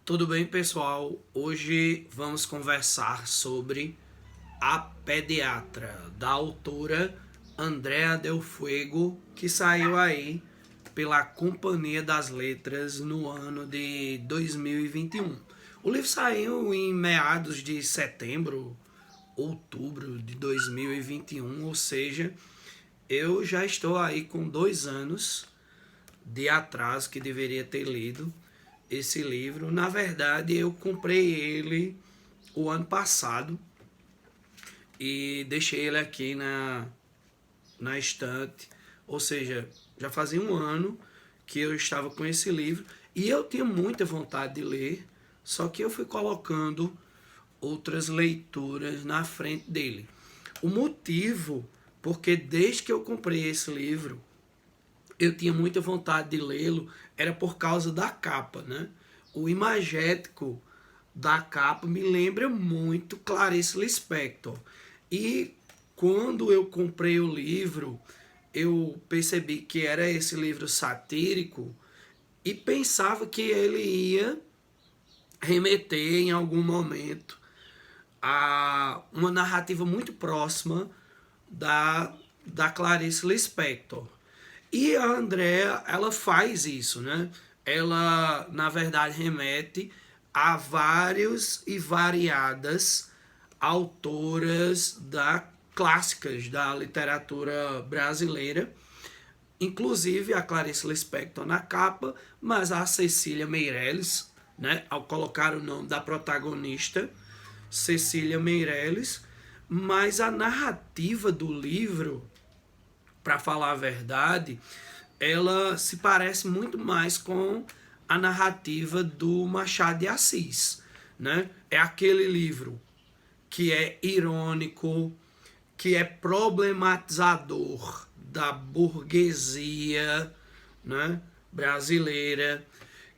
Tudo bem, pessoal? Hoje vamos conversar sobre A Pediatra, da autora Andrea Del Fuego, que saiu aí pela Companhia das Letras no ano de 2021. O livro saiu em meados de setembro, outubro de 2021, ou seja, eu já estou aí com 2 anos de atraso que deveria ter lido esse livro. Na verdade, eu comprei ele o ano passado e deixei ele aqui na estante. Ou seja, já fazia um ano que eu estava com esse livro e eu tinha muita vontade de ler, só que eu fui colocando outras leituras na frente dele. O motivo, porque desde que eu comprei esse livro, eu tinha muita vontade de lê-lo, era por causa da capa, né? O imagético da capa me lembra muito Clarice Lispector. E quando eu comprei o livro, eu percebi que era esse livro satírico e pensava que ele ia remeter em algum momento a uma narrativa muito próxima da Clarice Lispector. E a Andrea, ela faz isso, né? Ela, na verdade, remete a vários e variadas autoras clássicas da literatura brasileira, inclusive a Clarice Lispector na capa, mas a Cecília Meirelles, né? Ao colocar o nome da protagonista, Cecília Meirelles, mas a narrativa do livro, para falar a verdade, ela se parece muito mais com a narrativa do Machado de Assis, né? É aquele livro que é irônico, que é problematizador da burguesia, né, brasileira,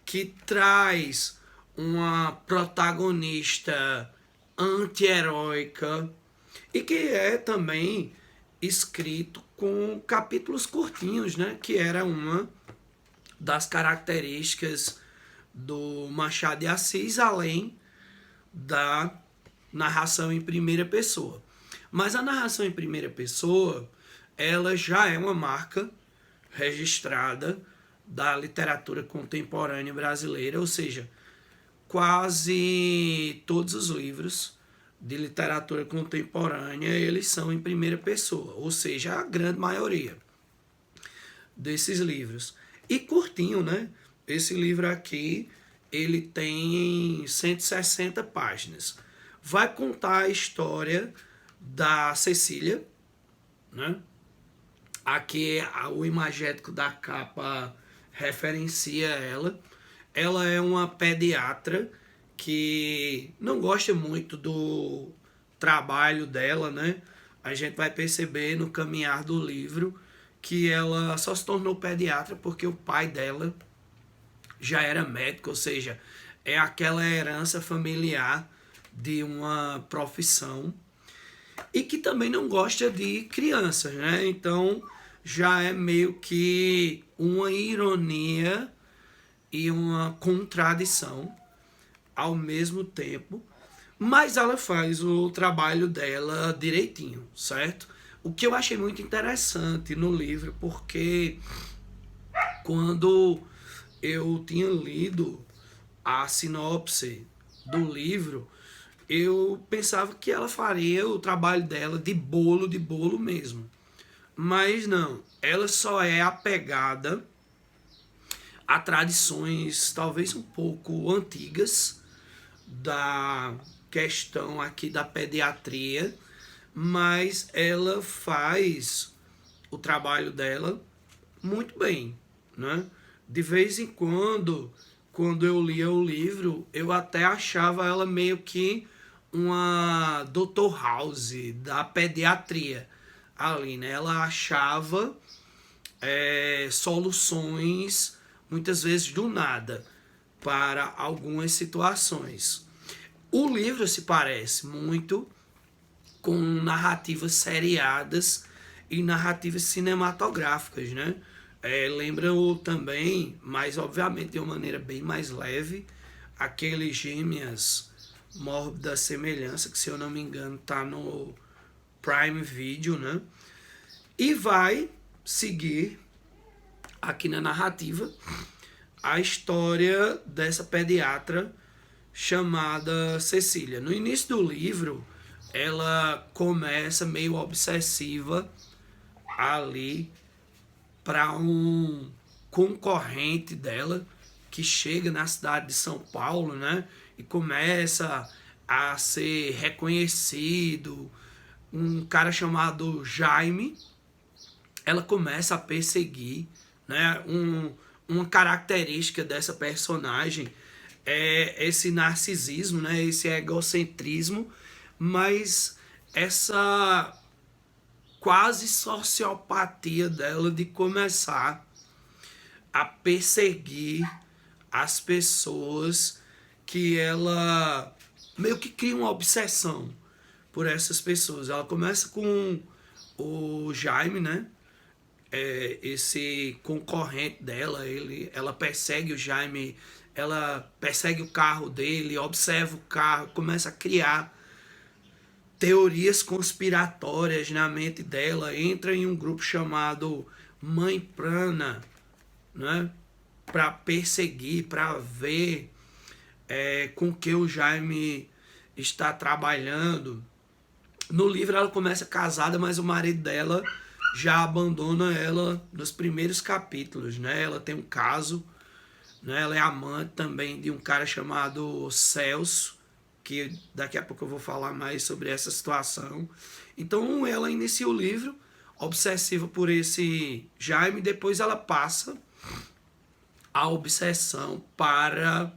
que traz uma protagonista anti-heróica e que é também escrito com capítulos curtinhos, né? Que era uma das características do Machado de Assis, além da narração em primeira pessoa. Mas a narração em primeira pessoa, ela já é uma marca registrada da literatura contemporânea brasileira, ou seja, quase todos os livros de literatura contemporânea, eles são em primeira pessoa, ou seja, a grande maioria desses livros. E curtinho, né? Esse livro aqui, ele tem 160 páginas. Vai contar a história da Cecília, né? Aqui o imagético da capa referencia ela. Ela é uma pediatra que não gosta muito do trabalho dela, né? A gente vai perceber no caminhar do livro que ela só se tornou pediatra porque o pai dela já era médico, ou seja, é aquela herança familiar de uma profissão e que também não gosta de crianças, né? Então já é meio que uma ironia e uma contradição ao mesmo tempo, mas ela faz o trabalho dela direitinho, certo? O que eu achei muito interessante no livro, porque quando eu tinha lido a sinopse do livro, eu pensava que ela faria o trabalho dela de bolo mesmo. Mas não, ela só é apegada a tradições talvez um pouco antigas da questão aqui da pediatria, mas ela faz o trabalho dela muito bem, né? De vez em quando eu lia o livro, eu até achava ela meio que uma Dr. House da pediatria ali, né? Ela achava soluções muitas vezes do nada para algumas situações. O livro se parece muito com narrativas seriadas e narrativas cinematográficas, né? Lembra também, mas obviamente de uma maneira bem mais leve, aquele Gêmeas Mórbida Semelhança, que se eu não me engano tá no Prime Video, né? E vai seguir aqui na narrativa a história dessa pediatra chamada Cecília. No início do livro, ela começa meio obsessiva ali para um concorrente dela que chega na cidade de São Paulo, né? E começa a ser reconhecido. Um cara chamado Jaime, ela começa a perseguir, né? Uma característica dessa personagem é esse narcisismo, né? Esse egocentrismo, mas essa quase sociopatia dela de começar a perseguir as pessoas que ela meio que cria uma obsessão por essas pessoas. Ela começa com o Jaime, né? Esse concorrente dela, ela persegue o Jaime, ela persegue o carro dele, observa o carro, começa a criar teorias conspiratórias na mente dela, entra em um grupo chamado Mãe Prana, né? Para perseguir, para ver com que o Jaime está trabalhando. No livro ela começa casada, mas o marido dela já abandona ela nos primeiros capítulos, né? Ela tem um caso, né? Ela é amante também de um cara chamado Celso, que daqui a pouco eu vou falar mais sobre essa situação. Então ela inicia o livro obsessiva por esse Jaime, depois ela passa a obsessão para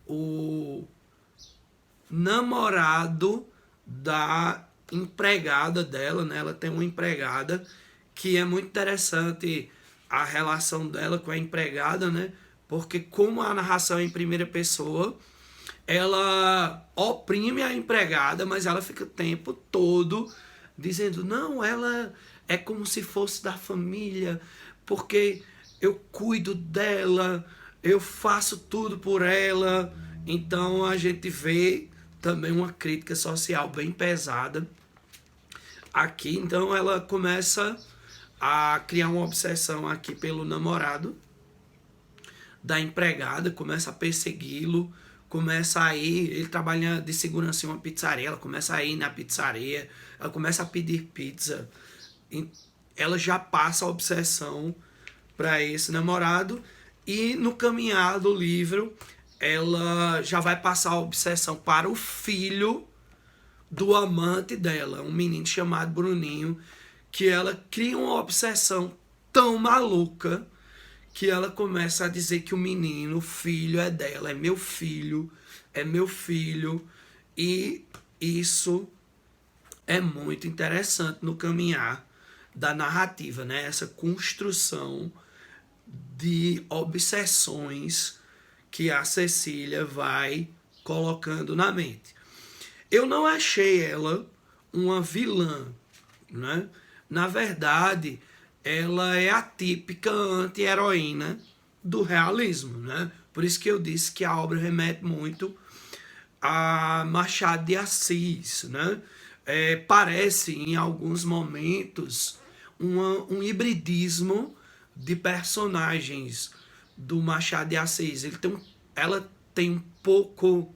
o namorado da empregada dela, né? Ela tem uma empregada que é muito interessante a relação dela com a empregada, né? Porque como a narração é em primeira pessoa, ela oprime a empregada, mas ela fica o tempo todo dizendo, não, ela é como se fosse da família, porque eu cuido dela, eu faço tudo por ela. Então a gente vê também uma crítica social bem pesada aqui. Então ela começa a criar uma obsessão aqui pelo namorado da empregada, começa a persegui-lo, começa a ir, ele trabalha de segurança em uma pizzaria, ela começa a ir na pizzaria, ela começa a pedir pizza, ela já passa a obsessão para esse namorado, e no caminhar do livro ela já vai passar a obsessão para o filho do amante dela, um menino chamado Bruninho, que ela cria uma obsessão tão maluca que ela começa a dizer que o menino, o filho é dela, é meu filho, e isso é muito interessante no caminhar da narrativa, né? Essa construção de obsessões que a Cecília vai colocando na mente. Eu não achei ela uma vilã, né? Na verdade, ela é a típica anti-heroína do realismo, né? Por isso que eu disse que a obra remete muito a Machado de Assis, né? Parece, em alguns momentos, um hibridismo de personagens do Machado de Assis. Ela tem um pouco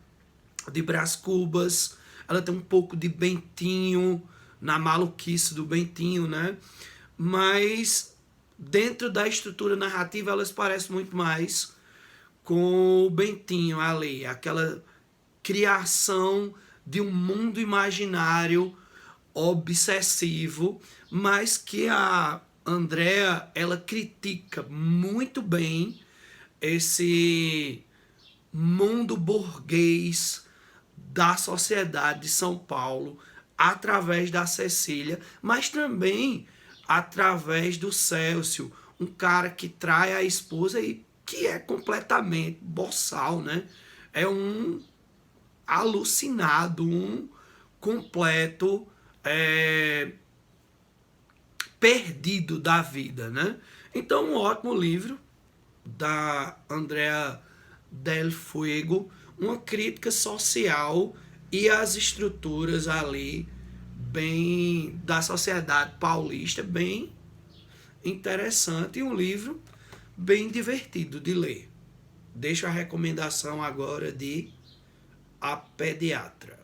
de Brás Cubas, ela tem um pouco de Bentinho, na maluquice do Bentinho, né? Mas dentro da estrutura narrativa elas parecem muito mais com o Bentinho ali, aquela criação de um mundo imaginário obsessivo, mas que a Andrea, ela critica muito bem esse mundo burguês da sociedade de São Paulo através da Cecília, mas também através do Célcio, um cara que trai a esposa e que é completamente boçal, né? É um alucinado, um completo perdido da vida, né? Então, um ótimo livro da Andrea Del Fuego, uma crítica social e as estruturas ali bem da sociedade paulista, bem interessante, e um livro bem divertido de ler. Deixo a recomendação agora de A Pediatra.